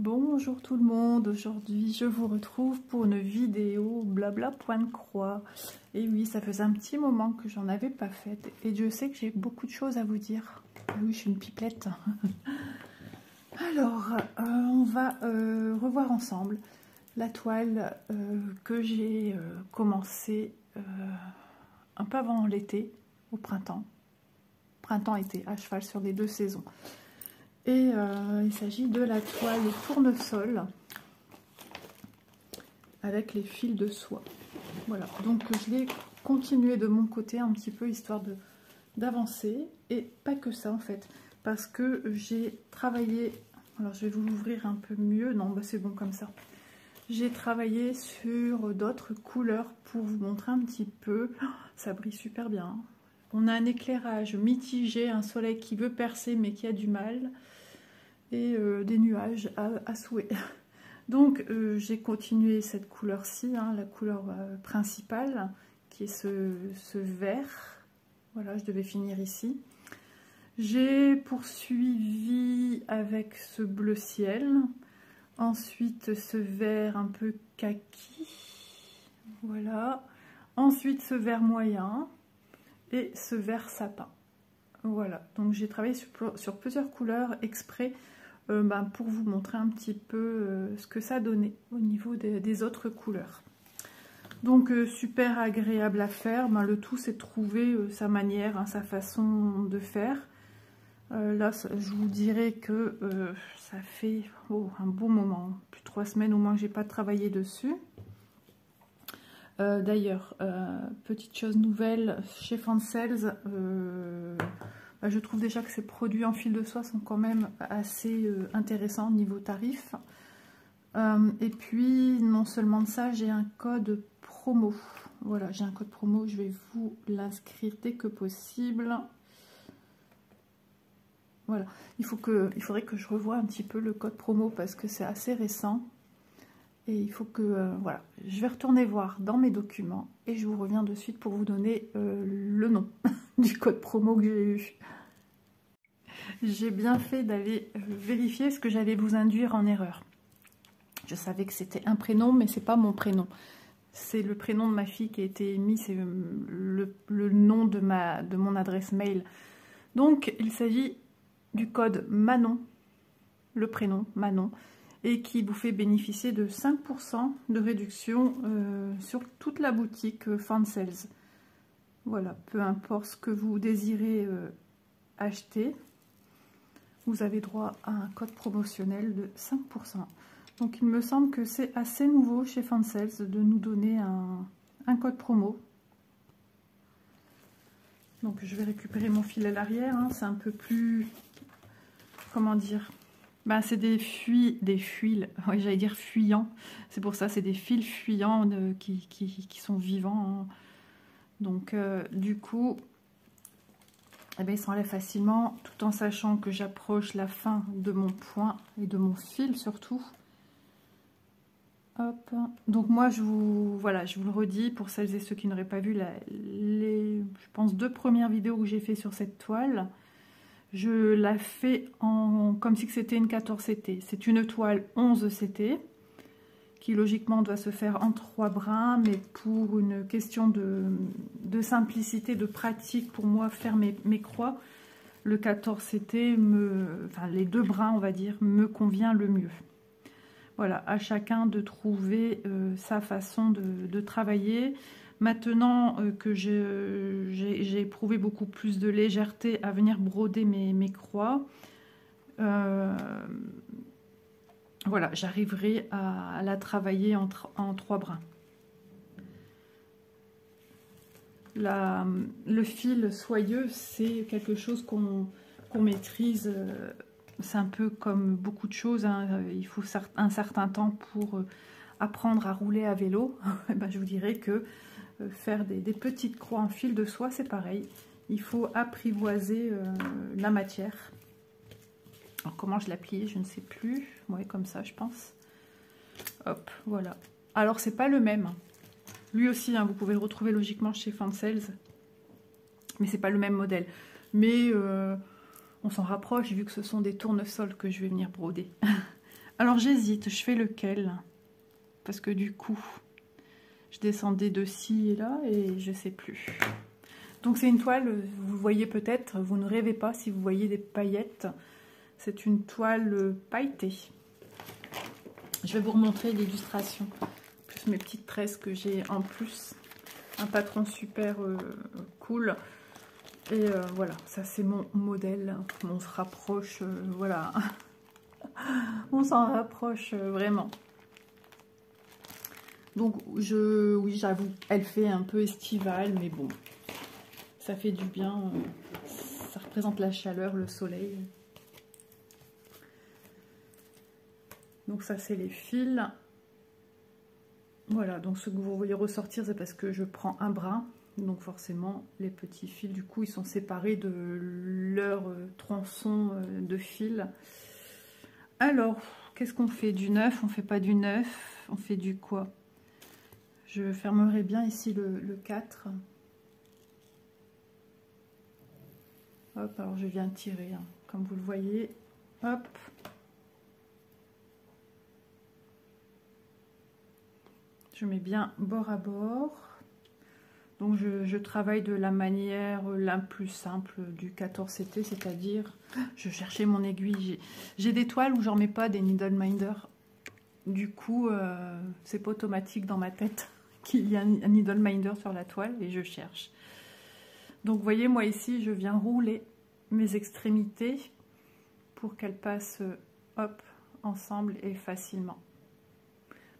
Bonjour tout le monde, aujourd'hui je vous retrouve pour une vidéo blabla point de croix. Et oui, ça faisait un petit moment que j'en avais pas faite et Dieu sait que j'ai beaucoup de choses à vous dire. Ah oui, je suis une pipelette. Alors, on va revoir ensemble la toile que j'ai commencé un peu avant l'été, au printemps. Printemps-été, à cheval sur les deux saisons. Et il s'agit de la toile tournesol avec les fils de soie. Voilà, donc je l'ai continué de mon côté un petit peu histoire d'avancer. Et pas que ça en fait, parce que j'ai travaillé, alors je vais vous l'ouvrir un peu mieux, non bah c'est bon comme ça. J'ai travaillé sur d'autres couleurs pour vous montrer un petit peu, ça brille super bien. Hein. On a un éclairage mitigé, un soleil qui veut percer mais qui a du mal. Et des nuages à souhait. Donc j'ai continué cette couleur-ci, hein, la couleur principale, qui est ce vert. Voilà, je devais finir ici. J'ai poursuivi avec ce bleu ciel. Ensuite ce vert un peu kaki. Voilà. Ensuite ce vert moyen. Et ce vert sapin. Voilà, donc j'ai travaillé sur plusieurs couleurs exprès pour vous montrer un petit peu ce que ça donnait au niveau des autres couleurs. Donc super agréable à faire, le tout c'est de trouver sa manière, hein, sa façon de faire. Là je vous dirais que ça fait un bon moment, plus de 3 semaines au moins que j'ai pas travaillé dessus. D'ailleurs, petite chose nouvelle, chez Fansels, je trouve déjà que ces produits en fil de soie sont quand même assez intéressants au niveau tarif. Et puis, non seulement de ça, j'ai un code promo. Voilà, j'ai un code promo, je vais vous l'inscrire dès que possible. Voilà, il faudrait que je revoie un petit peu le code promo parce que c'est assez récent. Et il faut que, voilà, je vais retourner voir dans mes documents et je vous reviens de suite pour vous donner le nom du code promo que j'ai eu. J'ai bien fait d'aller vérifier ce que j'allais vous induire en erreur. Je savais que c'était un prénom, mais c'est pas mon prénom. C'est le prénom de ma fille qui a été mis, c'est le nom de mon adresse mail. Donc, il s'agit du code Manon, le prénom Manon, et qui vous fait bénéficier de 5% de réduction sur toute la boutique Fansels. Voilà, peu importe ce que vous désirez acheter, vous avez droit à un code promotionnel de 5%. Donc il me semble que c'est assez nouveau chez Fansels de nous donner un code promo. Donc je vais récupérer mon fil à l'arrière, hein, c'est un peu plus, comment dire, c'est des fuiles, oui, j'allais dire fuyants, c'est pour ça, c'est des fils fuyants qui sont vivants. Hein. Donc du coup, ils s'enlèvent facilement, tout en sachant que j'approche la fin de mon point et de mon fil surtout. Hop. Donc moi, je vous le redis, pour celles et ceux qui n'auraient pas vu je pense 2 premières vidéos que j'ai fait sur cette toile. Je la fais comme si c'était une 14 CT. C'est une toile 11 CT qui logiquement doit se faire en 3 brins, mais pour une question de simplicité, de pratique, pour moi faire mes croix, le 14 CT, les 2 brins on va dire, me convient le mieux. Voilà, à chacun de trouver sa façon de travailler. Maintenant que j'ai éprouvé beaucoup plus de légèreté à venir broder mes croix, voilà, j'arriverai à la travailler en 3 brins. Le fil soyeux, c'est quelque chose qu'on maîtrise. C'est un peu comme beaucoup de choses. Hein. Il faut un certain temps pour apprendre à rouler à vélo. Je vous dirais que faire des petites croix en fil de soie, c'est pareil. Il faut apprivoiser la matière. Alors comment je l'ai plié, je ne sais plus. Ouais, comme ça, je pense. Hop, voilà. Alors, c'est pas le même. Lui aussi, hein, vous pouvez le retrouver logiquement chez Fansels. Mais c'est pas le même modèle. Mais on s'en rapproche vu que ce sont des tournesols que je vais venir broder. Alors j'hésite, je fais lequel? Parce que du coup, je descendais de ci et là et je sais plus. Donc c'est une toile, vous voyez peut-être, vous ne rêvez pas si vous voyez des paillettes. C'est une toile pailletée. Je vais vous remontrer l'illustration, plus mes petites tresses que j'ai en plus. Un patron super cool. Et voilà, ça c'est mon modèle. On se rapproche, voilà. On s'en rapproche vraiment. Donc oui, j'avoue, elle fait un peu estivale, mais bon, ça fait du bien. Ça représente la chaleur, le soleil. Donc ça c'est les fils. Voilà, donc ce que vous voyez ressortir, c'est parce que je prends un brin. Donc forcément, les petits fils, du coup, ils sont séparés de leur tronçon de fil. Alors, qu'est-ce qu'on fait? Du neuf? On fait pas du neuf? On fait du quoi? Je fermerai bien ici le 4. Hop, alors je viens tirer, hein, comme vous le voyez. Hop. Je mets bien bord à bord. Donc je travaille de la manière la plus simple du 14 CT, c'est-à-dire, je cherchais mon aiguille. J'ai des toiles où j'en mets pas des needle minder. Du coup, c'est pas automatique dans ma tête qu'il y a un needle minder sur la toile et je cherche. Donc vous voyez, moi ici, je viens rouler mes extrémités pour qu'elles passent hop, ensemble et facilement.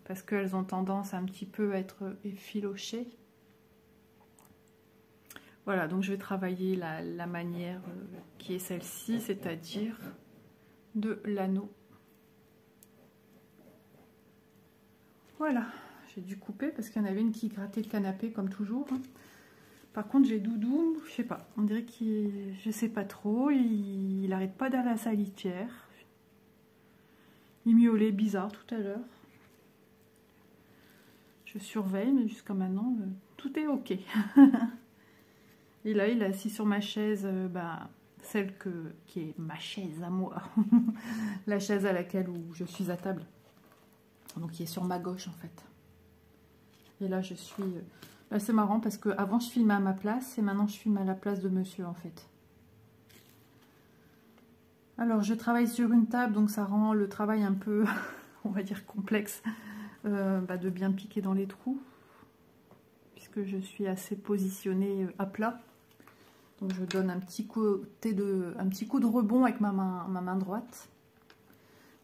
Parce qu'elles ont tendance un petit peu à être effilochées. Voilà, donc je vais travailler la manière qui est celle-ci, c'est-à-dire de l'anneau. Voilà, j'ai dû couper parce qu'il y en avait une qui grattait le canapé comme toujours. Par contre, j'ai Doudou, je sais pas, on dirait qu'il, je sais pas trop, il n'arrête pas d'aller à sa litière. Il miaulait bizarre tout à l'heure. Je surveille, mais jusqu'à maintenant, tout est ok. Et là, il est assis sur ma chaise, celle qui est ma chaise à moi. La chaise à laquelle où je suis à table. Donc, qui est sur ma gauche, en fait. Et là, je suis... c'est marrant parce qu'avant, je filmais à ma place et maintenant, je filme à la place de monsieur, en fait. Alors, je travaille sur une table, donc ça rend le travail un peu, on va dire, complexe. De bien piquer dans les trous. Puisque je suis assez positionnée à plat. Donc je donne un petit coup de rebond avec ma main droite.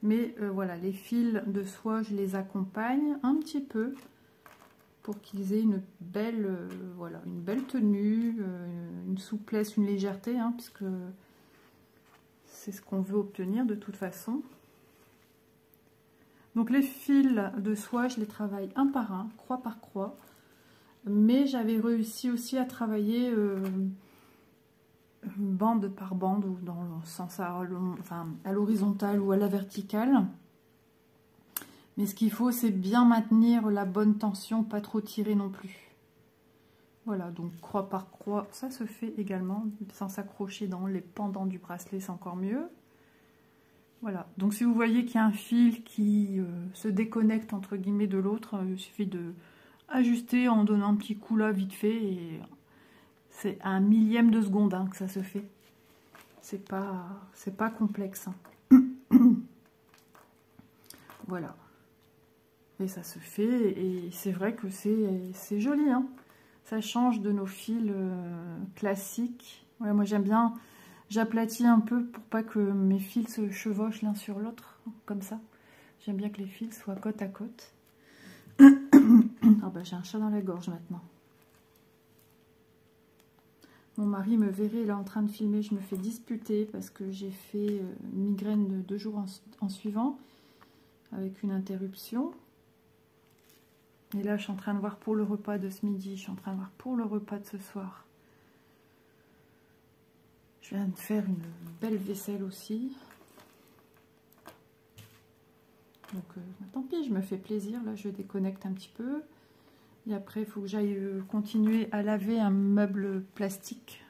Mais voilà, les fils de soie, je les accompagne un petit peu pour qu'ils aient une belle, voilà, une belle tenue, une souplesse, une légèreté, hein, puisque c'est ce qu'on veut obtenir de toute façon. Donc les fils de soie, je les travaille un par un, croix par croix. Mais j'avais réussi aussi à travailler bande par bande, ou dans le sens à l'horizontale ou à la verticale. Mais ce qu'il faut, c'est bien maintenir la bonne tension, pas trop tirer non plus. Voilà, donc croix par croix, ça se fait également, sans s'accrocher dans les pendants du bracelet, c'est encore mieux. Voilà, donc si vous voyez qu'il y a un fil qui se déconnecte entre guillemets de l'autre, il suffit de ajuster en donnant un petit coup là vite fait et c'est à un millième de seconde hein, que ça se fait. C'est pas complexe. Hein. Voilà. Et ça se fait et c'est vrai que c'est joli. Hein. Ça change de nos fils classiques. Ouais, moi j'aime bien, j'aplatis un peu pour pas que mes fils se chevauchent l'un sur l'autre, comme ça. J'aime bien que les fils soient côte à côte. Ah bah, j'ai un chat dans la gorge maintenant. Mon mari me verrait là en train de filmer, je me fais disputer parce que j'ai fait une migraine de 2 jours en suivant avec une interruption. Et là je suis en train de voir pour le repas de ce midi, je suis en train de voir pour le repas de ce soir. Je viens de faire une belle vaisselle aussi. Donc tant pis, je me fais plaisir, là je déconnecte un petit peu. Et après il faut que j'aille continuer à laver un meuble plastique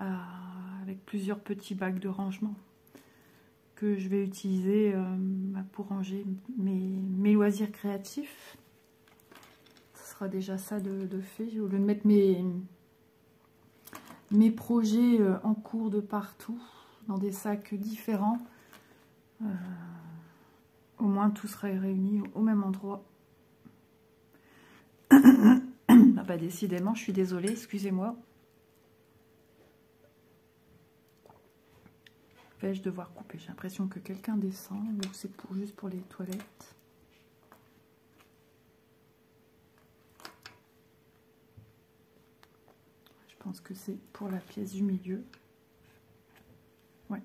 avec plusieurs petits bacs de rangement que je vais utiliser pour ranger mes loisirs créatifs. Ce sera déjà ça de fait. Au lieu de mettre mes projets en cours de partout, dans des sacs différents, au moins tout sera réuni au même endroit. Ah bah décidément, je suis désolée, excusez-moi. Vais-je devoir couper? J'ai l'impression que quelqu'un descend, ou c'est juste pour les toilettes. Je pense que c'est pour la pièce du milieu. Ouais,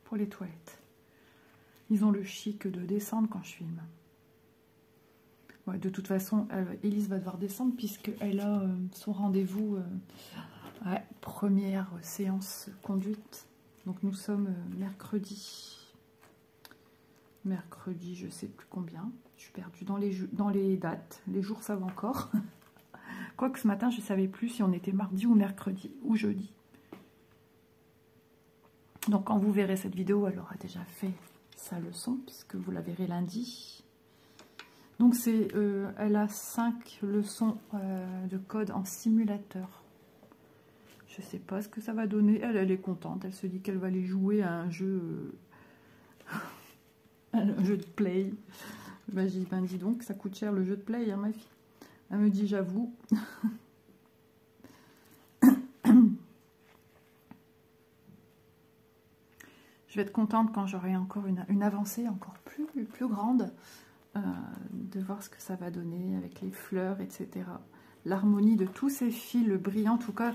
pour les toilettes. Ils ont le chic de descendre quand je filme. Ouais, de toute façon, Élise va devoir descendre puisqu'elle a son rendez-vous première séance conduite. Donc nous sommes mercredi. Mercredi, je sais plus combien. Je suis perdue dans les dates. Les jours savent encore. Quoique ce matin, je ne savais plus si on était mardi ou mercredi ou jeudi. Donc quand vous verrez cette vidéo, elle aura déjà fait sa leçon puisque vous la verrez lundi. Donc elle a 5 leçons de code en simulateur. Je sais pas ce que ça va donner. Elle est contente. Elle se dit qu'elle va aller jouer à un jeu, un jeu de play. Ben, j'ai dit, ben dis donc, ça coûte cher le jeu de play, hein, ma fille. Elle me dit, j'avoue. Je vais être contente quand j'aurai encore une avancée encore plus grande. De voir ce que ça va donner avec les fleurs, etc. L'harmonie de tous ces fils brillants. En tout cas,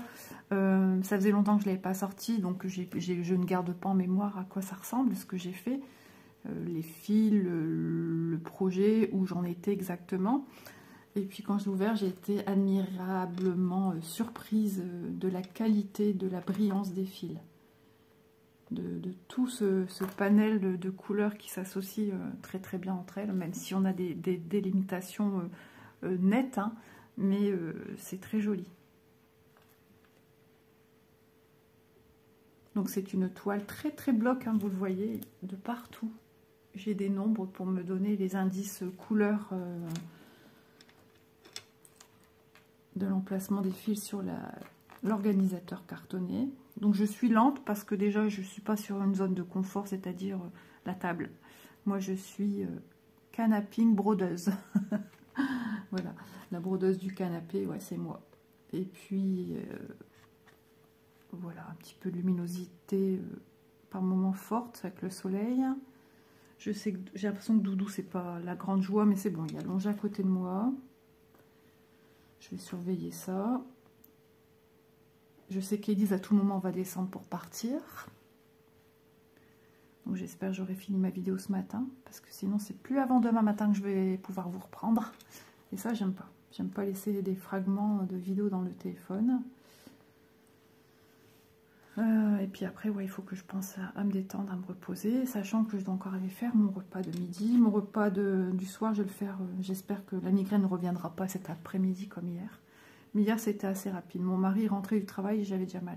ça faisait longtemps que je ne l'avais pas sorti, donc je ne garde pas en mémoire à quoi ça ressemble, ce que j'ai fait. Les fils, le projet, où j'en étais exactement. Et puis quand je l'ai ouvert, j'ai été admirablement surprise de la qualité, de la brillance des fils. De tout ce panel de couleurs qui s'associe très très bien entre elles, même si on a des délimitations nettes, hein, mais c'est très joli. Donc c'est une toile très très bloc, hein, vous le voyez, de partout. J'ai des nombres pour me donner les indices couleurs de l'emplacement des fils sur l'organisateur cartonné. Donc je suis lente parce que déjà je ne suis pas sur une zone de confort, c'est-à-dire la table. Moi je suis canaping brodeuse. Voilà, la brodeuse du canapé, ouais, c'est moi. Et puis voilà, un petit peu de luminosité par moments forte avec le soleil. Je sais que j'ai l'impression que Doudou c'est pas la grande joie, mais c'est bon, il est allongé à côté de moi. Je vais surveiller ça. Je sais qu'Élise à tout moment va descendre pour partir. Donc j'espère que j'aurai fini ma vidéo ce matin. Parce que sinon c'est plus avant demain matin que je vais pouvoir vous reprendre. Et ça j'aime pas. J'aime pas laisser des fragments de vidéo dans le téléphone. Et puis après ouais, il faut que je pense à me détendre, à me reposer. Sachant que je dois encore aller faire mon repas de midi. Mon repas du soir je vais le faire. J'espère que la migraine ne reviendra pas cet après-midi comme hier. Mais hier, c'était assez rapide. Mon mari rentrait du travail et j'avais déjà mal.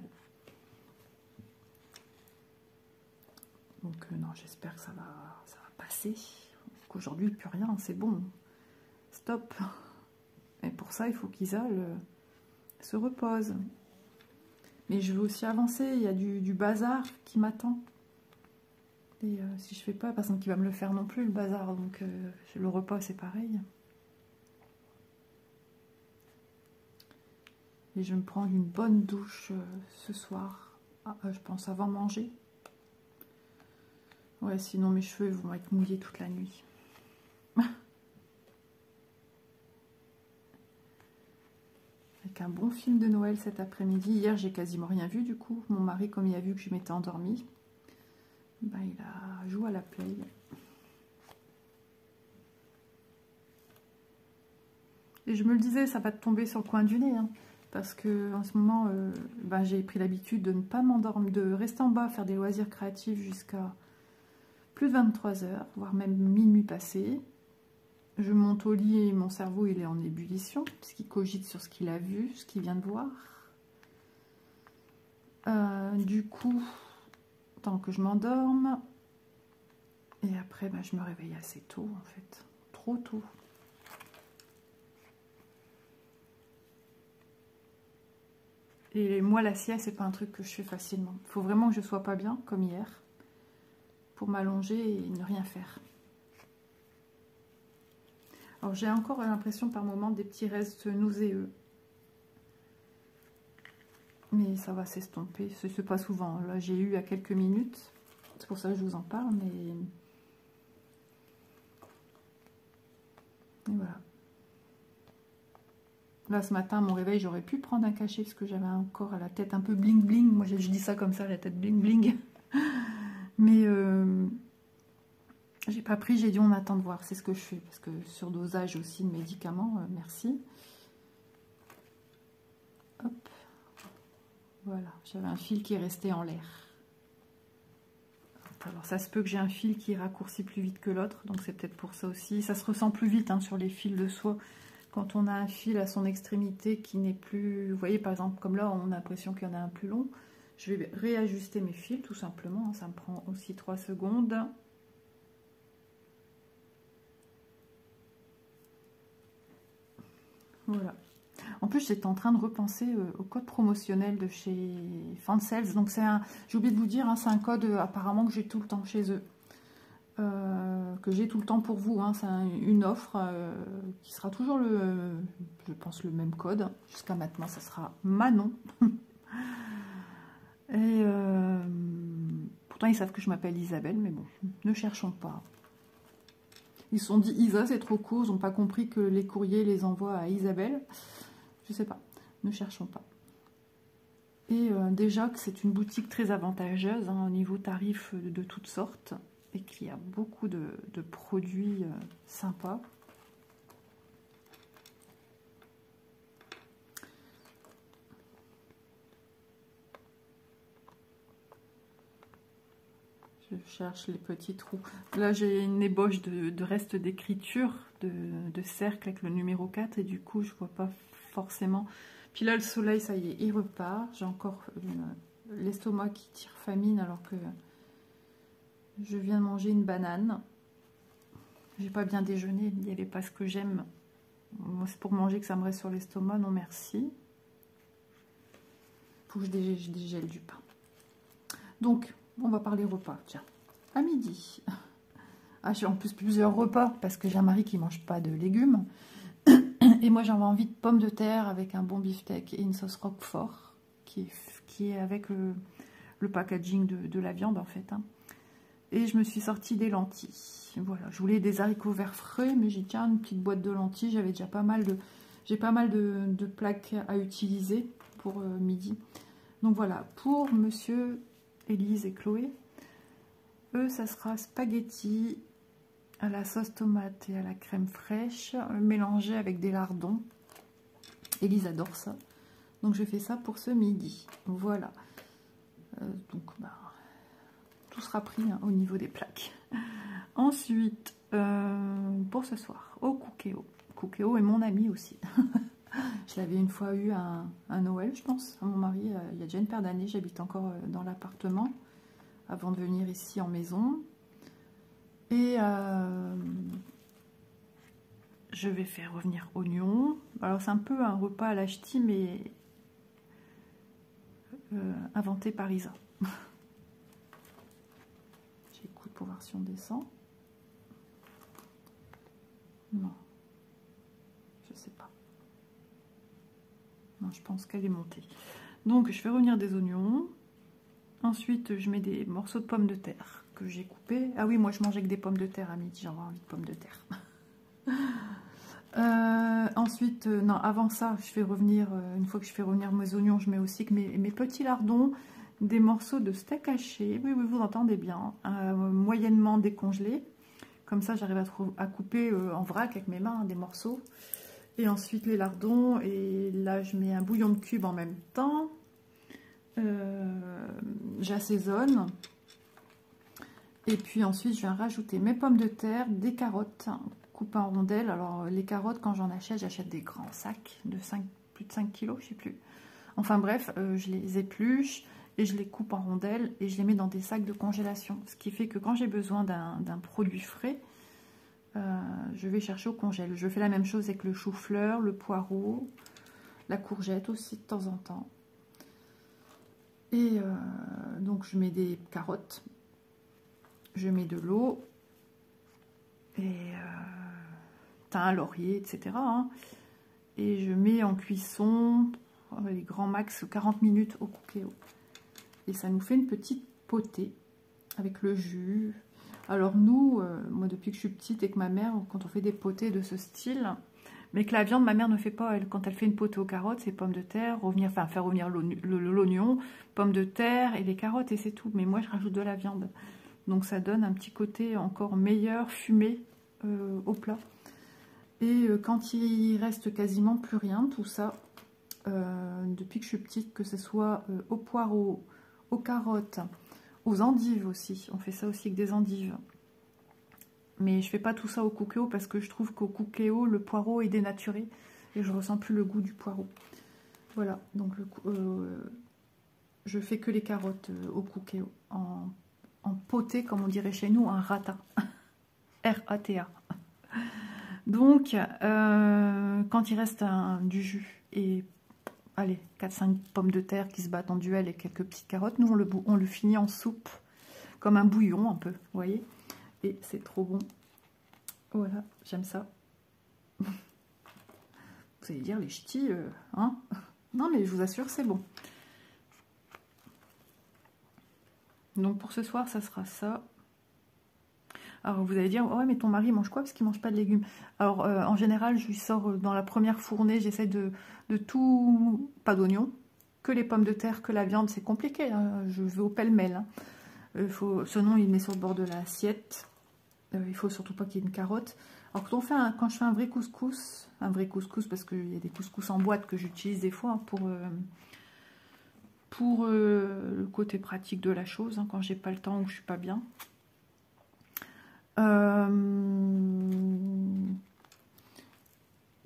Donc, non, j'espère que ça va passer. Qu'aujourd'hui, plus rien, c'est bon. Stop. Et pour ça, il faut qu'Isole se repose. Mais je veux aussi avancer. Il y a du bazar qui m'attend. Et si je fais pas, personne qui va me le faire non plus, le bazar. Donc, le repas, c'est pareil. Et je vais me prendre une bonne douche ce soir. Je pense avant manger. Ouais, sinon mes cheveux vont être mouillés toute la nuit. Avec un bon film de Noël cet après-midi. Hier, j'ai quasiment rien vu du coup. Mon mari, comme il a vu que je m'étais endormie, ben, il a joué à la play. Et je me le disais, ça va te tomber sur le coin du nez, hein. Parce que en ce moment, ben, j'ai pris l'habitude de ne pas m'endormir, de rester en bas, faire des loisirs créatifs jusqu'à plus de 23 h, voire même minuit passé. Je monte au lit et mon cerveau il est en ébullition, puisqu'il cogite sur ce qu'il a vu, ce qu'il vient de voir. Du coup, tant que je m'endorme, Et après, bah, je me réveille assez tôt, en fait. Trop tôt. Et moi, la sieste, c'est pas un truc que je fais facilement. Il faut vraiment que je sois pas bien, comme hier, pour m'allonger et ne rien faire. Alors, j'ai encore l'impression par moment des petits restes nauséeux. Mais ça va s'estomper. C'est pas souvent. Là, j'ai eu à quelques minutes. C'est pour ça que je vous en parle, mais... Et voilà. Là, ce matin, à mon réveil, j'aurais pu prendre un cachet parce que j'avais encore à la tête un peu bling bling. Moi, je dis ça comme ça, la tête bling bling. Mais j'ai pas pris, j'ai dit on attend de voir. C'est ce que je fais parce que surdosage aussi de médicaments, merci. Hop. Voilà, j'avais un fil qui est resté en l'air. Alors ça se peut que j'ai un fil qui raccourcit plus vite que l'autre, donc c'est peut-être pour ça aussi. Ça se ressent plus vite hein, sur les fils de soie. Quand on a un fil à son extrémité qui n'est plus... Vous voyez par exemple comme là on a l'impression qu'il y en a un plus long. Je vais réajuster mes fils tout simplement. Ça me prend aussi 3 secondes. Voilà. En plus j'étais en train de repenser au code promotionnel de chez Fansales. Donc c'est un... J'ai oublié de vous dire, hein, c'est un code apparemment que j'ai tout le temps chez eux. Que j'ai tout le temps pour vous, hein. C'est une offre qui sera toujours je pense le même code, jusqu'à maintenant ça sera Manon. Et pourtant ils savent que je m'appelle Isabelle, mais bon, ne cherchons pas. Ils se sont dit Isa c'est trop court, ils n'ont pas compris que les courriers les envoient à Isabelle. Je sais pas, ne cherchons pas. Et déjà que c'est une boutique très avantageuse hein, au niveau tarif de toutes sortes. Et qu'il y a beaucoup de produits sympas. Je cherche les petits trous. Là, j'ai une ébauche de restes d'écriture, de cercle avec le numéro 4. Et du coup, je vois pas forcément. Puis là, le soleil, ça y est, il repart. J'ai encore l'estomac qui tire famine alors que... Je viens de manger une banane. J'ai pas bien déjeuné. Il n'y avait pas ce que j'aime. Moi, c'est pour manger que ça me reste sur l'estomac. Non, merci. Faut que je dégèle du pain. Donc, on va parler repas. Tiens, à midi. Ah, j'ai en plus plusieurs repas parce que j'ai un mari qui mange pas de légumes. Et moi, j'avais envie de pommes de terre avec un bon beefsteak et une sauce roquefort qui est avec le packaging de la viande, en fait. Hein. Et je me suis sortie des lentilles. Voilà, je voulais des haricots verts frais, mais j'ai tiens une petite boîte de lentilles. J'avais déjà pas mal de plaques à utiliser pour midi. Donc voilà, pour monsieur, Élise et Chloé, eux, ça sera spaghetti à la sauce tomate et à la crème fraîche, mélangé avec des lardons. Élise adore ça. Donc je fais ça pour ce midi. Voilà. Donc, bah... tout sera pris hein, au niveau des plaques. Ensuite, pour ce soir, au Cookéo. Cookéo est mon ami aussi. Je l'avais une fois eu à Noël, je pense, à mon mari, il y a déjà une paire d'années. J'habite encore dans l'appartement avant de venir ici en maison. Et je vais faire revenir oignons. Alors c'est un peu un repas à la ch'ti, mais inventé par Isa. J'écoute pour voir si on descend. Non. Je sais pas. Non, je pense qu'elle est montée. Donc, je fais revenir des oignons. Ensuite, je mets des morceaux de pommes de terre que j'ai coupés. Ah oui, moi, je mange avec des pommes de terre à midi. J'aurais envie de pommes de terre. Ensuite, non, avant ça, je fais revenir, une fois que je fais revenir mes oignons, je mets aussi mes petits lardons, des morceaux de steak haché. Oui, oui, vous entendez bien. Moyennement décongelés. Comme ça, j'arrive à couper en vrac avec mes mains des morceaux. Et ensuite, les lardons. Et là, je mets un bouillon de cube en même temps. J'assaisonne. Et puis ensuite, je viens rajouter mes pommes de terre, des carottes coupées en rondelles. Alors, les carottes, quand j'achète des grands sacs de plus de 5 kilos, je sais plus. Enfin bref, je les épluche. et je les coupe en rondelles et je les mets dans des sacs de congélation. Ce qui fait que quand j'ai besoin d'un produit frais, je vais chercher au congèle. Je fais la même chose avec le chou-fleur, le poireau, la courgette aussi de temps en temps. Et donc je mets des carottes, je mets de l'eau et thym, laurier, etc. hein. Et je mets en cuisson les grands max 40 minutes au Cookéo. Et ça nous fait une petite potée avec le jus. Alors nous, moi depuis que je suis petite et que ma mère, quand on fait des potées de ce style, mais que la viande, ma mère ne fait pas, elle, quand elle fait une potée aux carottes, c'est pommes de terre, faire revenir l'oignon, pommes de terre et les carottes et c'est tout. Mais moi je rajoute de la viande. Donc ça donne un petit côté encore meilleur, fumé au plat. Et quand il reste quasiment plus rien, tout ça, depuis que je suis petite, que ce soit aux poireaux, aux carottes, aux endives aussi. On fait ça aussi avec des endives. Mais je fais pas tout ça au Cookéo parce que je trouve qu'au Cookéo, le poireau est dénaturé et je ressens plus le goût du poireau. Voilà, donc je fais que les carottes au Cookéo en potée, comme on dirait chez nous, en rata. R-A-T-A. Donc, quand il reste du jus et allez, 4-5 pommes de terre qui se battent en duel et quelques petites carottes, nous on le finit en soupe, comme un bouillon un peu, vous voyez. Et c'est trop bon. Voilà, j'aime ça. Vous allez dire les ch'tis, hein? Non mais je vous assure, c'est bon. Donc pour ce soir, ça sera ça. Alors vous allez dire, oh, ouais mais ton mari mange quoi parce qu'il mange pas de légumes? Alors en général, je lui sors dans la première fournée, j'essaie de tout, pas d'oignons, que les pommes de terre, que la viande, c'est compliqué, hein. Je vais au pêle-mêle. Hein. Sinon il met sur le bord de l'assiette. Il faut surtout pas qu'il y ait une carotte. Alors quand je fais un vrai couscous parce qu'il y a des couscous en boîte que j'utilise des fois hein, pour le côté pratique de la chose, hein, quand j'ai pas le temps ou je suis pas bien.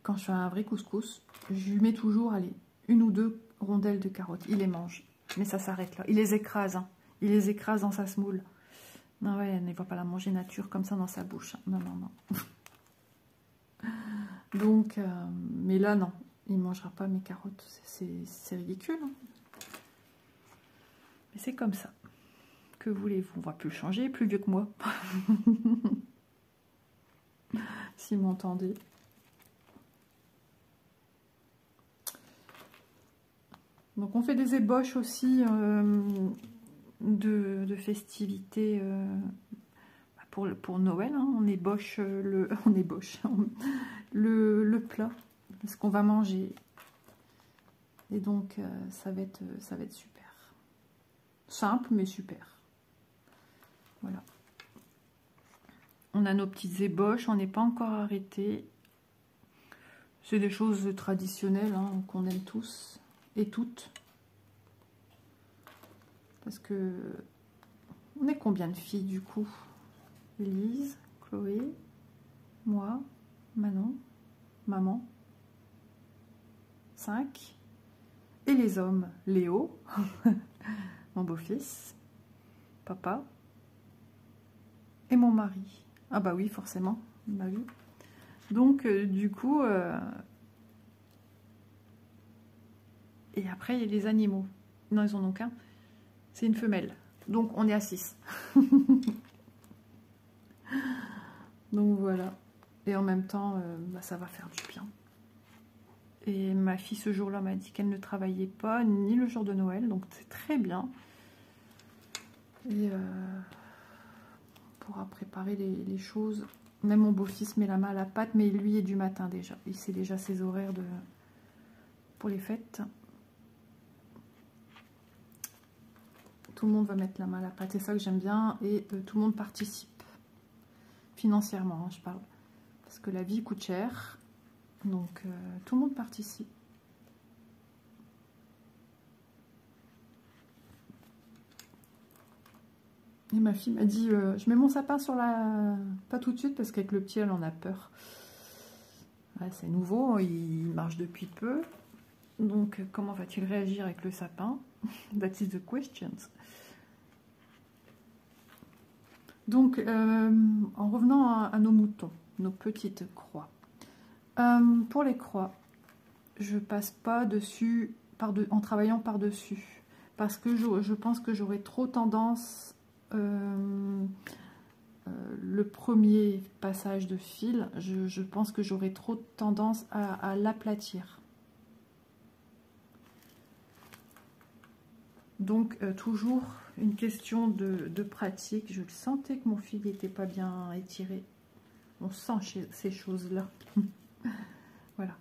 Quand je fais un vrai couscous, je lui mets toujours, allez, 1 ou 2 rondelles de carottes. Il les mange, mais ça s'arrête là. Il les écrase, hein. Il les écrase dans sa semoule. Non, ouais, elle ne va pas la manger nature comme ça dans sa bouche. Non, non, non. Donc, mais là, non. Il ne mangera pas mes carottes. C'est ridicule. Hein. Mais c'est comme ça. Que voulez-vous? On ne va plus le changer. Plus vieux que moi. Si vous m'entendez. Donc, on fait des ébauches aussi de festivités pour Noël. Hein. On ébauche le plat, ce qu'on va manger. Et donc, ça va être super. Simple, mais super. Voilà. On a nos petites ébauches, on n'est pas encore arrêté. C'est des choses traditionnelles hein, qu'on aime tous et toutes. Parce que on est combien de filles du coup? Lise, Chloé, moi, Manon, maman. 5. Et les hommes, Léo, mon beau-fils, papa, et mon mari. Ah bah oui, forcément, bah oui. Donc, du coup, et après, il y a les animaux. Non, ils en ont qu'un. C'est une femelle. Donc, on est à 6. Donc, voilà. Et en même temps, bah, ça va faire du bien. Et ma fille, ce jour-là, m'a dit qu'elle ne travaillait pas, ni le jour de Noël. Donc, c'est très bien. Et on pourra préparer les choses. Même mon beau-fils met la main à la pâte, mais lui est du matin déjà. Il sait déjà ses horaires pour les fêtes. Tout le monde va mettre la main à la pâte, c'est ça que j'aime bien. Et tout le monde participe. Financièrement, hein, je parle. Parce que la vie coûte cher. Donc, tout le monde participe. Et ma fille m'a dit, je mets mon sapin sur la... Pas tout de suite, parce qu'avec le petit, elle en a peur. Ouais, c'est nouveau, il marche depuis peu. Donc, comment va-t-il réagir avec le sapin? That is the questions. Donc, en revenant à nos moutons, nos petites croix. Pour les croix, je passe pas dessus en travaillant par-dessus. Parce que je pense que j'aurais trop tendance, le premier passage de fil, je pense que j'aurais trop tendance à l'aplatir. Donc, toujours une question de pratique. Je le sentais que mon fil n'était pas bien étiré. On sent ces choses-là. Voilà.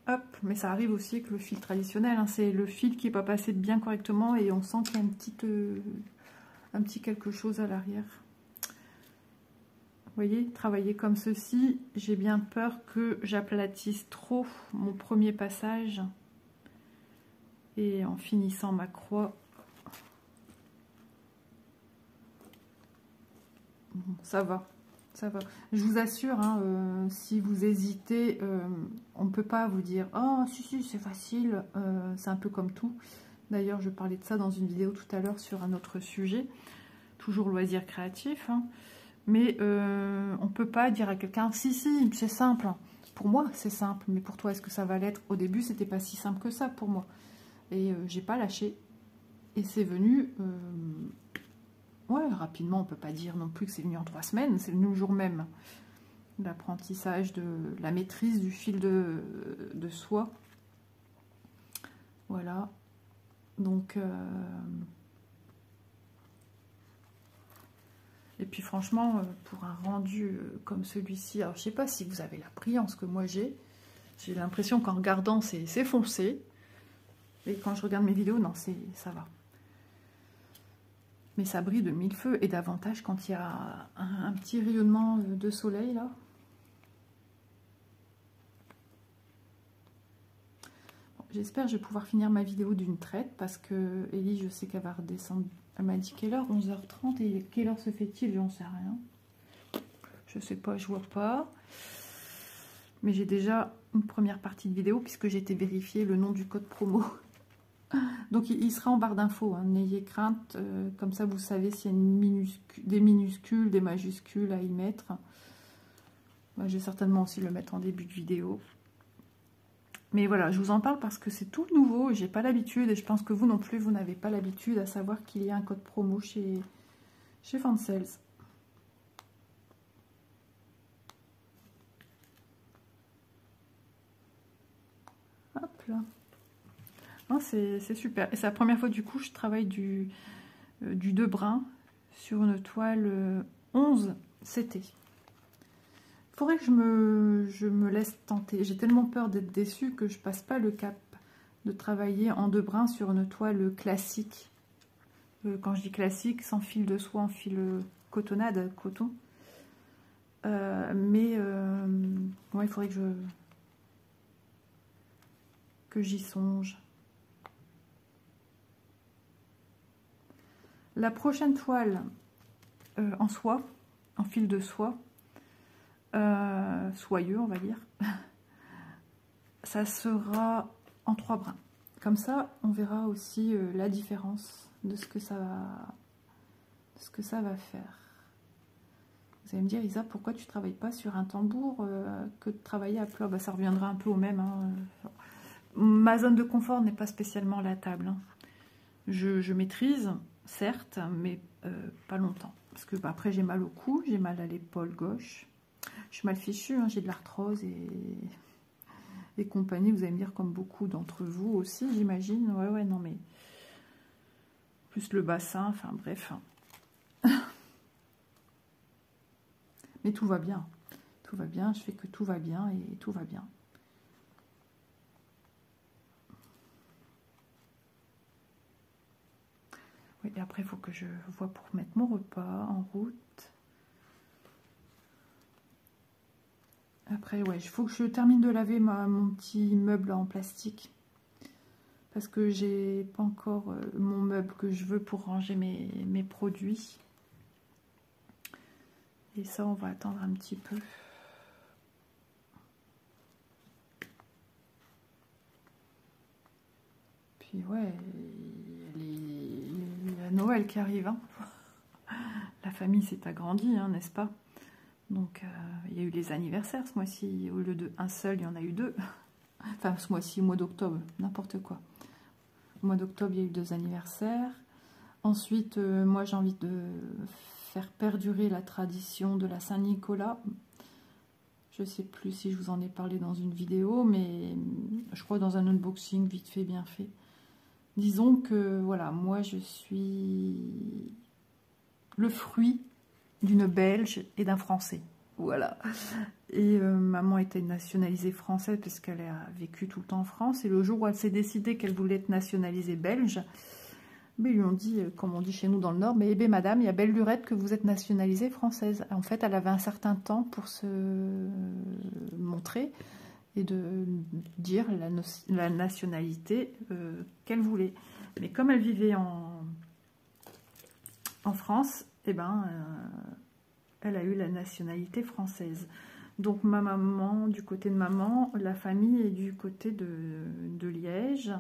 Hop, mais ça arrive aussi avec le fil traditionnel. Hein. C'est le fil qui n'est pas passé bien correctement et on sent qu'il y a un petit quelque chose à l'arrière. Vous voyez, travailler comme ceci, j'ai bien peur que j'aplatisse trop mon premier passage. Et en finissant ma croix, ça va. Ça va. Je vous assure, hein, si vous hésitez, on ne peut pas vous dire « Oh, si, c'est facile. » C'est un peu comme tout. D'ailleurs, je parlais de ça dans une vidéo tout à l'heure sur un autre sujet. Toujours loisir créatif. Hein. Mais on ne peut pas dire à quelqu'un « Si, c'est simple. » Pour moi, c'est simple. Mais pour toi, est-ce que ça va l'être? Au début, c'était pas si simple que ça pour moi. Et j'ai pas lâché. Et c'est venu... Ouais, rapidement, on peut pas dire non plus que c'est venu en 3 semaines, c'est venu le jour même. L'apprentissage de la maîtrise du fil de soie. Voilà. Donc, et puis franchement, pour un rendu comme celui-ci, alors je sais pas si vous avez la brillance que moi j'ai l'impression qu'en regardant, c'est foncé. Et quand je regarde mes vidéos, non, ça va. Mais ça brille de mille feux et davantage quand il y a un petit rayonnement de soleil là. Bon, j'espère que je vais pouvoir finir ma vidéo d'une traite parce que Ellie, je sais qu'elle va redescendre. Elle m'a dit quelle heure? 11h30 et quelle heure se fait-il? J'en sais rien. Je sais pas, je vois pas. Mais j'ai déjà une première partie de vidéo puisque j'ai été vérifier le nom du code promo. Donc il sera en barre d'infos, hein. N'ayez crainte, comme ça vous savez s'il y a des minuscules, des majuscules à y mettre. Moi, je vais certainement aussi le mettre en début de vidéo. Mais voilà, je vous en parle parce que c'est tout nouveau, j'ai pas l'habitude et je pense que vous non plus, vous n'avez pas l'habitude à savoir qu'il y a un code promo chez Fansales. Hop là. C'est super. Et c'est la première fois du coup je travaille du 2 brins sur une toile 11 CT. Il faudrait que je me laisse tenter. J'ai tellement peur d'être déçue que je passe pas le cap de travailler en 2 brins sur une toile classique. Quand je dis classique, sans fil de soie, en fil cotonnade, coton. Ouais, il faudrait que j'y songe. La prochaine toile en soie, en fil de soie, soyeux on va dire, ça sera en 3 brins. Comme ça, on verra aussi la différence de ce que ça va faire. Vous allez me dire, Isa, pourquoi tu ne travailles pas sur un tambour que de travailler à plat? Bah, ça reviendra un peu au même. Hein. Ma zone de confort n'est pas spécialement la table. Hein. Je maîtrise, certes, mais pas longtemps. Parce que bah, après, j'ai mal au cou, j'ai mal à l'épaule gauche. Je suis mal fichue, hein, j'ai de l'arthrose et compagnie. Vous allez me dire, comme beaucoup d'entre vous aussi, j'imagine. Ouais, non, mais... Plus le bassin, enfin bref. Mais tout va bien. Tout va bien, je fais que tout va bien et tout va bien. Oui, et après, il faut que je vois pour mettre mon repas en route. Après, ouais, il faut que je termine de laver mon petit meuble en plastique. Parce que j'ai pas encore mon meuble que je veux pour ranger mes produits. Et ça, on va attendre un petit peu. Puis ouais, la Noël qui arrive, hein. La famille s'est agrandie, hein, n'est-ce pas? Donc il y a eu les anniversaires ce mois-ci, au lieu de un seul, il y en a eu deux. Enfin ce mois-ci, au mois d'octobre, n'importe quoi. Au mois d'octobre, il y a eu 2 anniversaires. Ensuite, moi j'ai envie de faire perdurer la tradition de la Saint-Nicolas. Je ne sais plus si je vous en ai parlé dans une vidéo, mais je crois dans un unboxing vite fait, bien fait. Disons que voilà, moi je suis le fruit d'une Belge et d'un Français. Voilà. Et maman était nationalisée française parce qu'elle a vécu tout le temps en France. Et le jour où elle s'est décidée qu'elle voulait être nationalisée belge, mais ils lui ont dit, comme on dit chez nous dans le Nord, mais eh bien, madame, il y a belle lurette que vous êtes nationalisée française. En fait, elle avait un certain temps pour se montrer et de dire la nationalité qu'elle voulait. Mais comme elle vivait en France, eh ben, elle a eu la nationalité française. Donc ma maman, du côté de maman, la famille est du côté de Liège.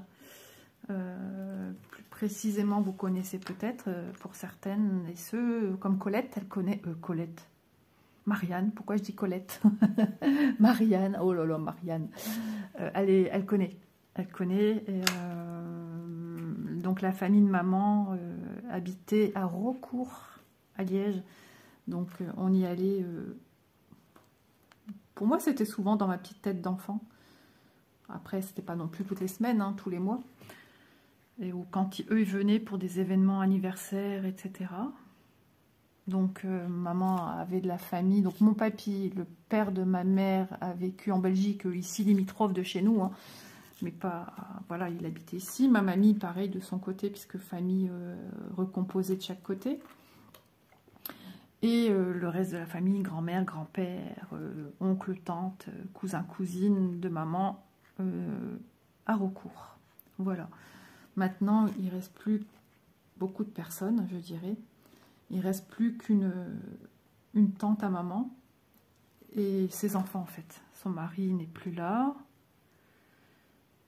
Plus précisément, vous connaissez peut-être, pour certaines et ceux, comme Colette, elle connaît... Colette. Marianne, pourquoi je dis Colette? Marianne, oh là là, Marianne. Elle connaît. Elle connaît. Et, donc la famille de maman habitait à Raucourt, à Liège. Donc on y allait... pour moi, c'était souvent dans ma petite tête d'enfant. Après, c'était pas non plus toutes les semaines, hein, tous les mois. Et où, quand eux, ils venaient pour des événements anniversaires, etc. Donc, maman avait de la famille. Donc, mon papy, le père de ma mère, a vécu en Belgique, ici, limitrophe de chez nous. Hein, mais pas... Voilà, il habitait ici. Ma mamie, pareil, de son côté, puisque famille recomposée de chaque côté. Et le reste de la famille, grand-mère, grand-père, oncle, tante, cousin, cousine de maman, à Raucourt. Voilà. Maintenant, il ne reste plus beaucoup de personnes, je dirais. Il ne reste plus qu'une tante à maman et ses enfants, en fait. Son mari n'est plus là.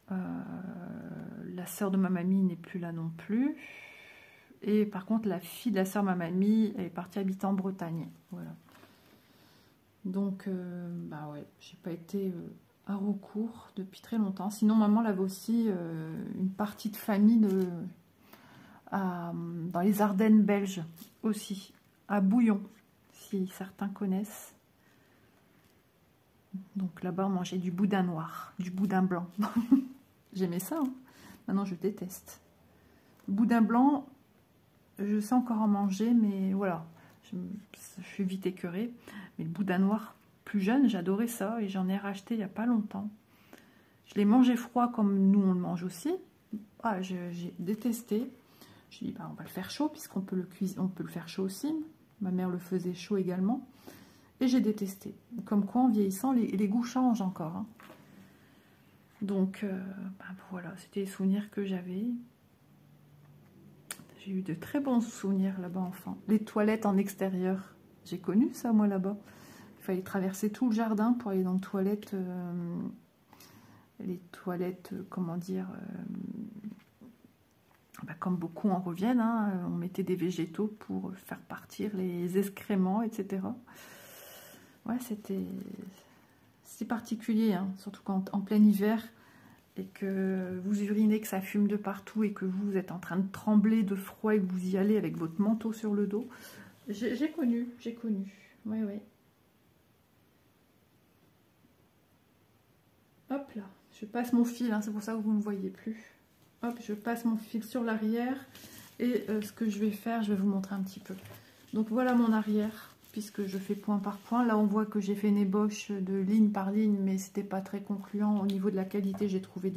La sœur de ma mamie n'est plus là non plus. Et par contre, la fille de la sœur de ma mamie est partie habiter en Bretagne. Voilà. Donc, bah ouais, j'ai pas été... à Raucourt depuis très longtemps. Sinon, maman avait aussi une partie de famille dans les Ardennes belges aussi, à Bouillon, si certains connaissent. Donc là-bas, on mangeait du boudin noir, du boudin blanc. J'aimais ça, hein. Maintenant, je déteste. Le boudin blanc, je sais encore en manger, mais voilà, je suis vite écœurée. Mais le boudin noir, plus jeune, j'adorais ça et j'en ai racheté il n'y a pas longtemps. Je l'ai mangé froid comme nous on le mange aussi. Ah, j'ai détesté. Je dis bah, on va le faire chaud puisqu'on peut on peut le faire chaud aussi. Ma mère le faisait chaud également. Et j'ai détesté. Comme quoi en vieillissant les goûts changent encore. Hein. Donc bah, voilà, c'était les souvenirs que j'avais. J'ai eu de très bons souvenirs là-bas enfant. Les toilettes en extérieur. J'ai connu ça moi là-bas. Il fallait traverser tout le jardin pour aller dans les toilettes. Les toilettes, comment dire, bah, comme beaucoup en reviennent, hein, on mettait des végétaux pour faire partir les excréments, etc. Ouais, c'était particulier, hein, surtout quand en plein hiver et que vous urinez, que ça fume de partout et que vous êtes en train de trembler de froid et que vous y allez avec votre manteau sur le dos. J'ai connu. Ouais, ouais. Hop là, je passe mon fil, hein, c'est pour ça que vous ne me voyez plus. Hop, je passe mon fil sur l'arrière et ce que je vais faire, je vais vous montrer un petit peu. Donc voilà mon arrière, puisque je fais point par point. Là, on voit que j'ai fait une ébauche de ligne par ligne, mais c'était pas très concluant au niveau de la qualité, j'ai trouvé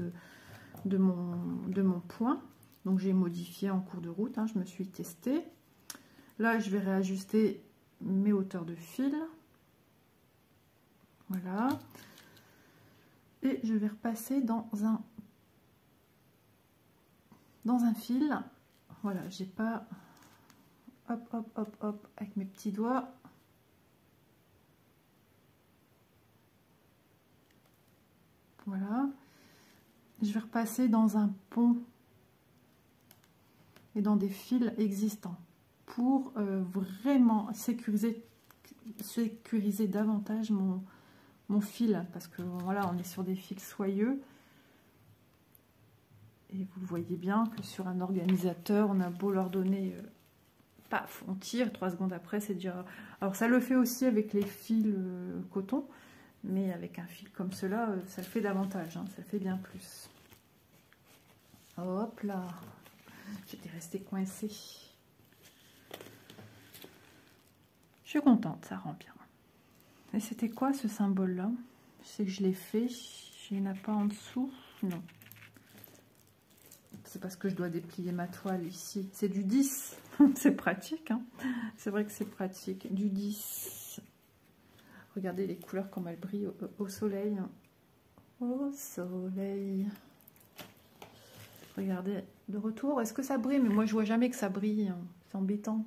de mon point. Donc j'ai modifié en cours de route, hein, je me suis testée. Là, je vais réajuster mes hauteurs de fil. Voilà. Et je vais repasser dans un fil. Voilà, j'ai pas... Hop, hop, hop, hop, avec mes petits doigts. Voilà. Je vais repasser dans un pont et dans des fils existants pour vraiment sécuriser davantage mon fil, parce que voilà, on est sur des fils soyeux. Et vous voyez bien que sur un organisateur, on a beau leur donner, paf, on tire, 3 secondes après, c'est déjà... Alors ça le fait aussi avec les fils coton, mais avec un fil comme cela, ça le fait davantage, hein, ça le fait bien plus. Hop là, j'étais restée coincée. Je suis contente, ça rend bien. Et c'était quoi ce symbole-là? Je sais que je l'ai fait, il n'y en a pas en dessous, non. C'est parce que je dois déplier ma toile ici. C'est du 10. C'est pratique, hein. C'est vrai que c'est pratique. Du 10. Regardez les couleurs comme elles brillent au soleil. Au soleil. Regardez, de retour. Est-ce que ça brille? Mais moi, je vois jamais que ça brille. C'est embêtant.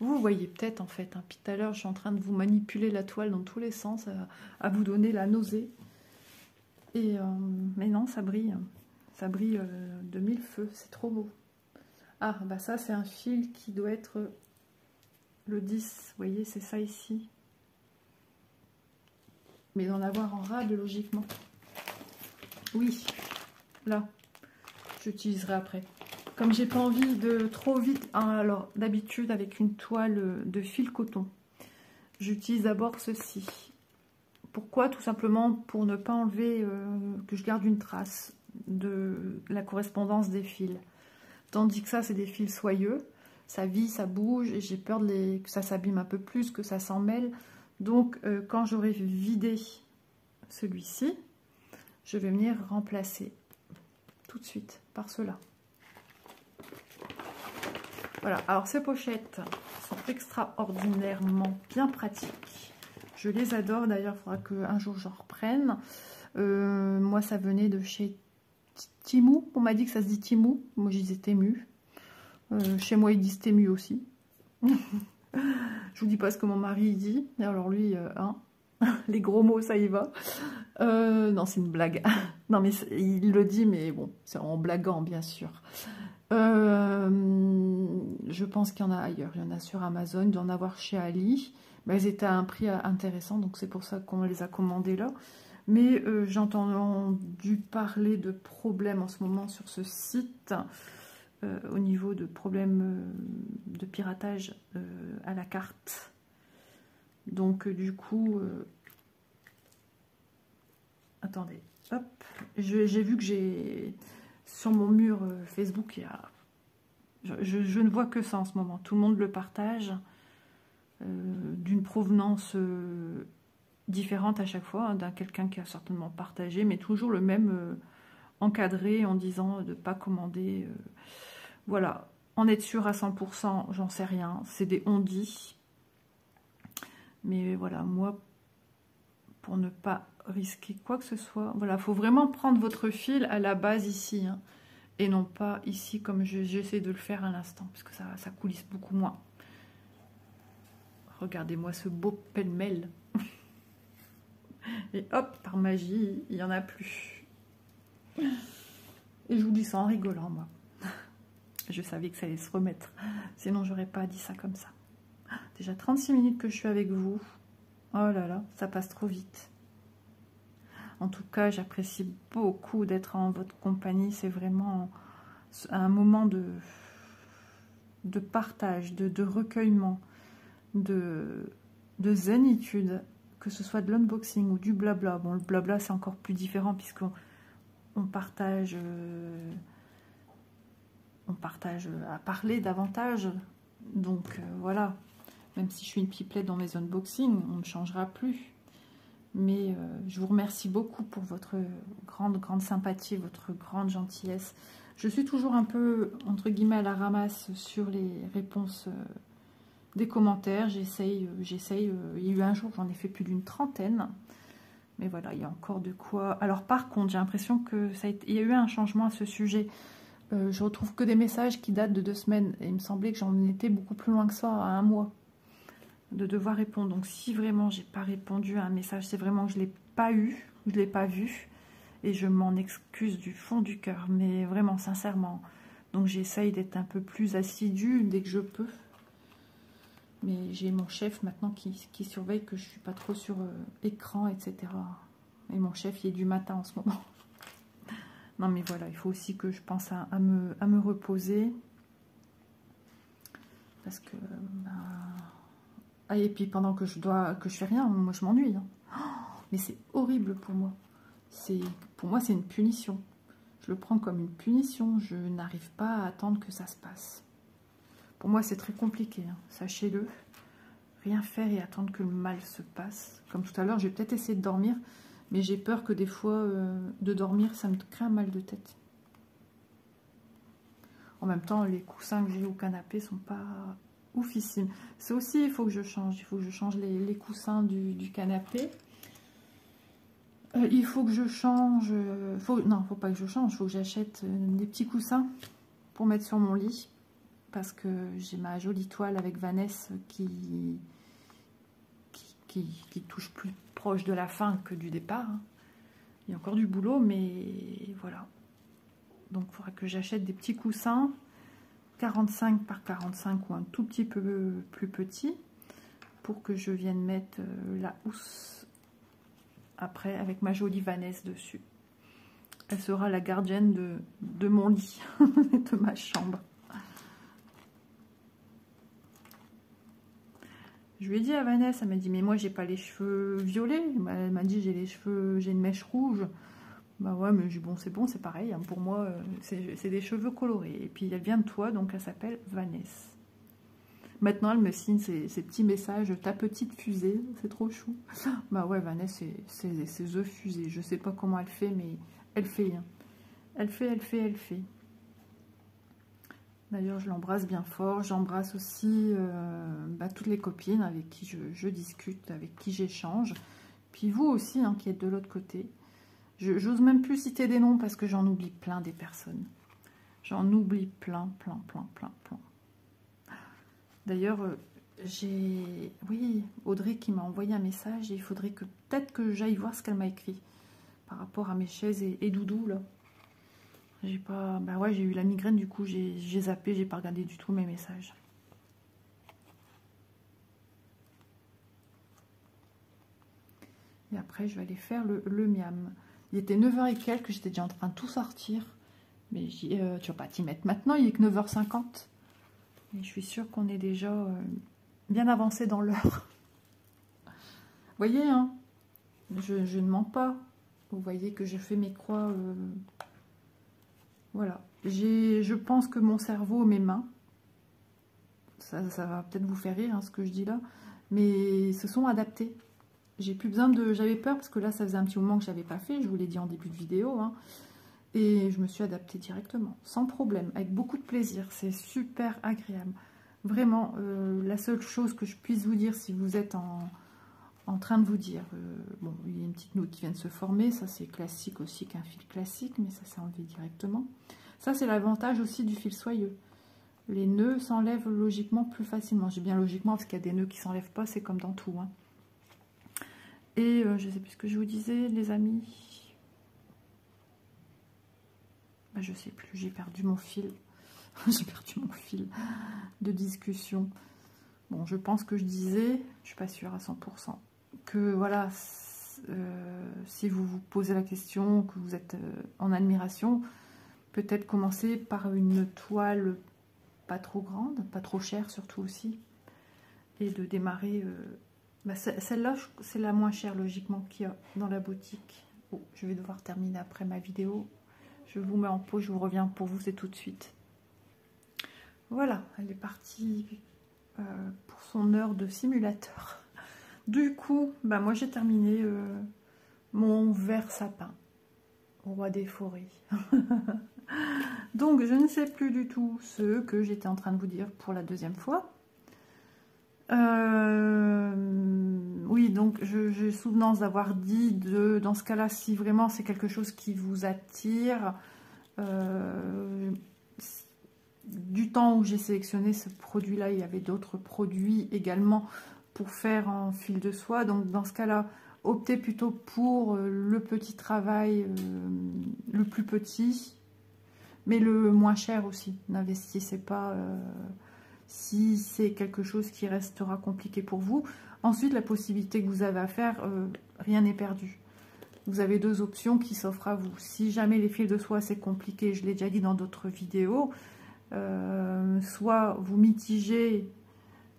Vous voyez peut-être, en fait. Hein. Puis tout à l'heure, je suis en train de vous manipuler la toile dans tous les sens, à vous donner la nausée. Et, mais non, ça brille. Ça brille de mille feux, c'est trop beau. Ah, bah ça, c'est un fil qui doit être le 10. Vous voyez, c'est ça ici. Mais d'en avoir en rade, logiquement. Oui, là, j'utiliserai après. Comme j'ai pas envie de trop vite, hein, alors d'habitude, avec une toile de fil coton, j'utilise d'abord ceci. Pourquoi? Tout simplement pour ne pas enlever, que je garde une trace de la correspondance des fils. Tandis que ça, c'est des fils soyeux. Ça vit, ça bouge, et j'ai peur que ça s'abîme un peu plus, que ça s'en mêle. Donc, quand j'aurai vidé celui-ci, je vais venir remplacer tout de suite par cela. Voilà, alors ces pochettes sont extraordinairement bien pratiques. Je les adore, d'ailleurs, il faudra qu'un jour j'en reprenne. Moi, ça venait de chez Temu, on m'a dit que ça se dit Temu, moi je disais Temu. Chez moi ils disent Temu aussi. Je vous dis pas ce que mon mari dit, alors lui, hein, les gros mots ça y va. Non, c'est une blague. Non mais il le dit, mais bon, c'est en blaguant bien sûr. Je pense qu'il y en a ailleurs, il y en a sur Amazon, il doit en avoir chez Ali. Ben, ils étaient à un prix intéressant, donc c'est pour ça qu'on les a commandés là. Mais j'ai entendu parler de problèmes en ce moment sur ce site, au niveau de problèmes de piratage à la carte. Donc du coup, attendez, hop, j'ai vu que j'ai sur mon mur Facebook, il y a, je ne vois que ça en ce moment. Tout le monde le partage, d'une provenance différente à chaque fois, hein, d'un quelqu'un qui a certainement partagé, mais toujours le même encadré en disant de ne pas commander. Voilà, en être sûr à 100%, j'en sais rien, c'est des on-dit. Mais voilà, moi, pour ne pas risquer quoi que ce soit, voilà, il faut vraiment prendre votre fil à la base ici, hein, et non pas ici comme j'essaie de le faire à l'instant, parce que ça coulisse beaucoup moins. Regardez-moi ce beau pêle-mêle. Et hop, par magie, il n'y en a plus. Et je vous dis ça en rigolant, moi. Je savais que ça allait se remettre. Sinon, j'aurais pas dit ça comme ça. Déjà 36 minutes que je suis avec vous. Oh là là, ça passe trop vite. En tout cas, j'apprécie beaucoup d'être en votre compagnie. C'est vraiment un moment de partage, de recueillement, de zénitude. Que ce soit de l'unboxing ou du blabla. Bon, le blabla, c'est encore plus différent puisqu'on partage, à parler davantage. Donc, voilà. Même si je suis une pipelette dans mes unboxings, on ne changera plus. Mais je vous remercie beaucoup pour votre grande sympathie, votre grande gentillesse. Je suis toujours un peu, entre guillemets, à la ramasse sur les réponses des commentaires. J'essaye. Il y a eu un jour, j'en ai fait plus d'une trentaine. Mais voilà, il y a encore de quoi. Alors par contre, j'ai l'impression que il y a eu un changement à ce sujet. Je retrouve que des messages qui datent de 2 semaines. Et il me semblait que j'en étais beaucoup plus loin que ça, à 1 mois. De devoir répondre. Donc si vraiment j'ai pas répondu à un message, c'est vraiment que je l'ai pas eu, je l'ai pas vu. Et je m'en excuse du fond du cœur. Mais vraiment, sincèrement. Donc j'essaye d'être un peu plus assidue dès que je peux. Mais j'ai mon chef maintenant qui surveille que je ne suis pas trop sur écran, etc. Et mon chef, il est du matin en ce moment. Non mais voilà, il faut aussi que je pense à me reposer. Parce que... Ah, et puis pendant que je fais rien, moi je m'ennuie. Hein. Oh, mais c'est horrible pour moi. Pour moi, c'est une punition. Je le prends comme une punition. Je n'arrive pas à attendre que ça se passe. Pour moi, c'est très compliqué. Hein. Sachez-le. Rien faire et attendre que le mal se passe. Comme tout à l'heure, je vais peut-être essayer de dormir. Mais j'ai peur que des fois, de dormir, ça me crée un mal de tête. En même temps, les coussins que j'ai au canapé sont pas oufissimes. C'est aussi, il faut que je change. Il faut que je change les coussins du canapé. Il faut que je change... non, faut pas que je change. Il faut que j'achète des petits coussins pour mettre sur mon lit. Parce que j'ai ma jolie toile avec Vanessa qui touche plus proche de la fin que du départ. Hein. Il y a encore du boulot, mais voilà. Donc, il faudra que j'achète des petits coussins, 45 par 45 ou un tout petit peu plus petit, pour que je vienne mettre la housse après avec ma jolie Vanessa dessus. Elle sera la gardienne de mon lit, de ma chambre. Je lui ai dit à Vanessa, elle m'a dit, mais moi j'ai pas les cheveux violets. Elle m'a dit, j'ai une mèche rouge. Bah ouais, mais bon, c'est pareil. Hein. Pour moi, c'est des cheveux colorés. Et puis elle vient de toi, donc elle s'appelle Vanessa. Maintenant, elle me signe ces petits messages, ta petite fusée, c'est trop chou. Bah ouais, Vanessa, c'est The Fusée. Je sais pas comment elle fait, mais elle fait. Hein. Elle fait. D'ailleurs, je l'embrasse bien fort. J'embrasse aussi toutes les copines avec qui je discute, avec qui j'échange. Puis vous aussi, hein, qui êtes de l'autre côté. J'ose même plus citer des noms parce que j'en oublie plein des personnes. J'en oublie plein. D'ailleurs, oui, Audrey qui m'a envoyé un message et il faudrait peut-être que j'aille voir ce qu'elle m'a écrit par rapport à mes chaises et Doudou, là. J'ai pas... Bah ouais, j'ai eu la migraine, du coup, j'ai zappé, j'ai pas regardé du tout mes messages. Et après, je vais aller faire le miam. Il était 9h et quelques, j'étais déjà en train de tout sortir. Mais tu vas pas t'y mettre maintenant, il est que 9h50. Et je suis sûre qu'on est déjà bien avancé dans l'heure. Vous voyez, hein, je ne mens pas. Vous voyez que je fais mes croix... Voilà. Je pense que mon cerveau, mes mains, ça va peut-être vous faire rire, hein, ce que je dis là, mais se sont adaptés. J'ai plus besoin de... J'avais peur parce que là, ça faisait un petit moment que je n'avais pas fait. Je vous l'ai dit en début de vidéo. Hein, et je me suis adaptée directement, sans problème, avec beaucoup de plaisir. C'est super agréable. Vraiment, la seule chose que je puisse vous dire, si vous êtes en train de vous dire... bon, il y a une petite note qui vient de se former. Ça, c'est classique aussi qu'un fil classique, mais ça s'est enlevé directement. Ça, c'est l'avantage aussi du fil soyeux. Les nœuds s'enlèvent logiquement plus facilement. J'ai bien logiquement parce qu'il y a des nœuds qui ne s'enlèvent pas. C'est comme dans tout, hein. Et je ne sais plus ce que je vous disais, les amis. Ben, je ne sais plus, j'ai perdu mon fil. J'ai perdu mon fil de discussion. Bon, je pense que je disais, je ne suis pas sûre à 100%, que voilà, si vous vous posez la question, que vous êtes en admiration, peut-être commencer par une toile pas trop grande, pas trop chère surtout aussi, et de démarrer... celle-là, c'est la moins chère, logiquement, qu'il y a dans la boutique. Oh, je vais devoir terminer après ma vidéo. Je vous mets en pause, je vous reviens pour vous, c'est tout de suite. Voilà, elle est partie pour son heure de simulateur. Du coup, moi j'ai terminé mon vert sapin, roi des forêts. Donc, je ne sais plus du tout ce que j'étais en train de vous dire pour la deuxième fois. Oui, donc j'ai souvenance d'avoir dit dans ce cas-là, si vraiment c'est quelque chose qui vous attire, du temps où j'ai sélectionné ce produit-là, il y avait d'autres produits également pour faire en fil de soie. Donc dans ce cas-là, optez plutôt pour le petit travail, le plus petit. mais le moins cher aussi. N'investissez pas si c'est quelque chose qui restera compliqué pour vous. Ensuite, la possibilité que vous avez à faire, rien n'est perdu. Vous avez deux options qui s'offrent à vous. Si jamais les fils de soie c'est compliqué, je l'ai déjà dit dans d'autres vidéos, soit vous mitigez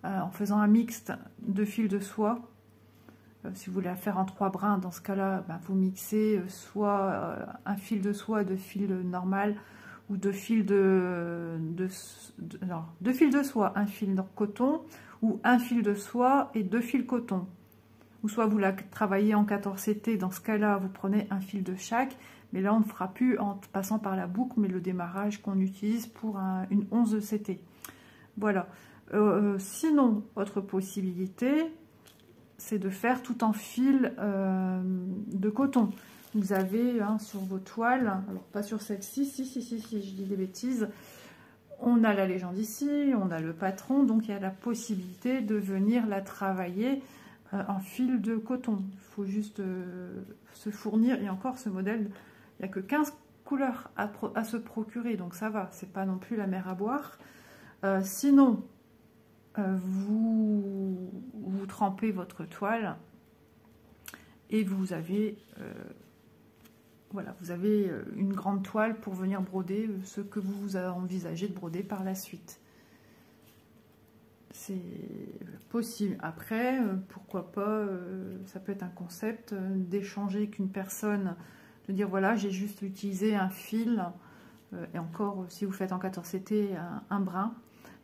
en faisant un mixte de fils de soie. Si vous voulez la faire en 3 brins, dans ce cas-là, ben, vous mixez soit un fil de soie de fil normal ou deux fils de soie, un fil de coton ou un fil de soie et 2 fils coton. Ou soit vous la travaillez en 14 CT, dans ce cas-là, vous prenez un fil de chaque. Mais là, on ne fera plus en passant par la boucle, mais le démarrage qu'on utilise pour une 11 CT. Voilà. Sinon, autre possibilité, c'est de faire tout en fil de coton. Vous avez sur vos toiles, alors pas sur celle-ci, si, je dis des bêtises, on a la légende ici, on a le patron, donc il y a la possibilité de venir la travailler en fil de coton. Il faut juste se fournir, et encore ce modèle, il n'y a que 15 couleurs à se procurer, donc ça va, c'est pas non plus la mer à boire. Sinon, vous trempez votre toile et vous avez voilà, vous avez une grande toile pour venir broder ce que vous avez envisagé de broder par la suite. C'est possible. Après, pourquoi pas, ça peut être un concept d'échanger avec une personne, de dire voilà, j'ai juste utilisé un fil, et encore, si vous faites en 14 CT, un brin,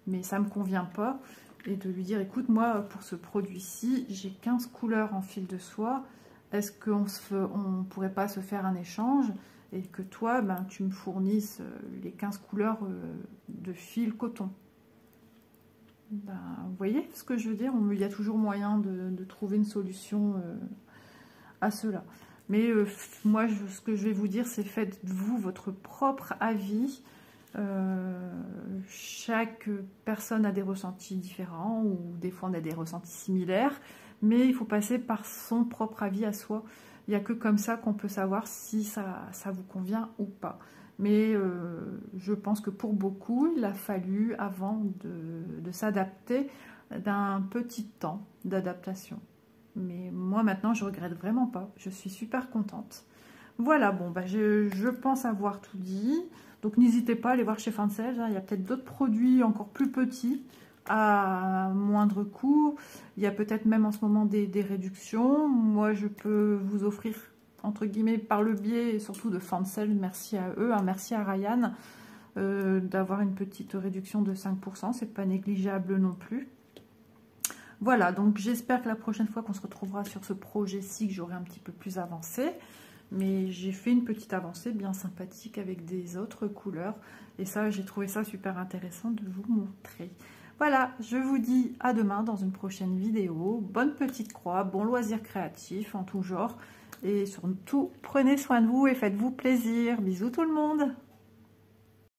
mais ça ne me convient pas, et de lui dire écoute, moi, pour ce produit-ci, j'ai 15 couleurs en fil de soie, est-ce qu'on ne pourrait pas se faire un échange, et que toi, ben, tu me fournisses les 15 couleurs de fil coton. Ben, vous voyez ce que je veux dire? Il y a toujours moyen de trouver une solution à cela. Mais moi, ce que je vais vous dire, c'est faites-vous votre propre avis. Chaque personne a des ressentis différents, ou des fois on a des ressentis similaires, mais il faut passer par son propre avis à soi. Il n'y a que comme ça qu'on peut savoir si ça vous convient ou pas. Mais je pense que pour beaucoup, il a fallu, avant de s'adapter, d'un petit temps d'adaptation. Mais moi, maintenant, je regrette vraiment pas. Je suis super contente. Voilà, bon, bah, je pense avoir tout dit. Donc, n'hésitez pas à aller voir chez Fancel. Hein, il y a peut-être d'autres produits encore plus petits, à moindre coût. Il y a peut-être même en ce moment des réductions. Moi, je peux vous offrir, entre guillemets, par le biais surtout de Fancel, merci à eux, hein, merci à Ryan, d'avoir une petite réduction de 5%, c'est pas négligeable non plus. Voilà, donc j'espère que la prochaine fois qu'on se retrouvera sur ce projet-ci, que j'aurai un petit peu plus avancé, mais j'ai fait une petite avancée bien sympathique avec des autres couleurs, et ça, j'ai trouvé ça super intéressant de vous montrer. Voilà, je vous dis à demain dans une prochaine vidéo. Bonne petite croix, bon loisir créatif en tout genre. Et surtout, prenez soin de vous et faites-vous plaisir. Bisous tout le monde!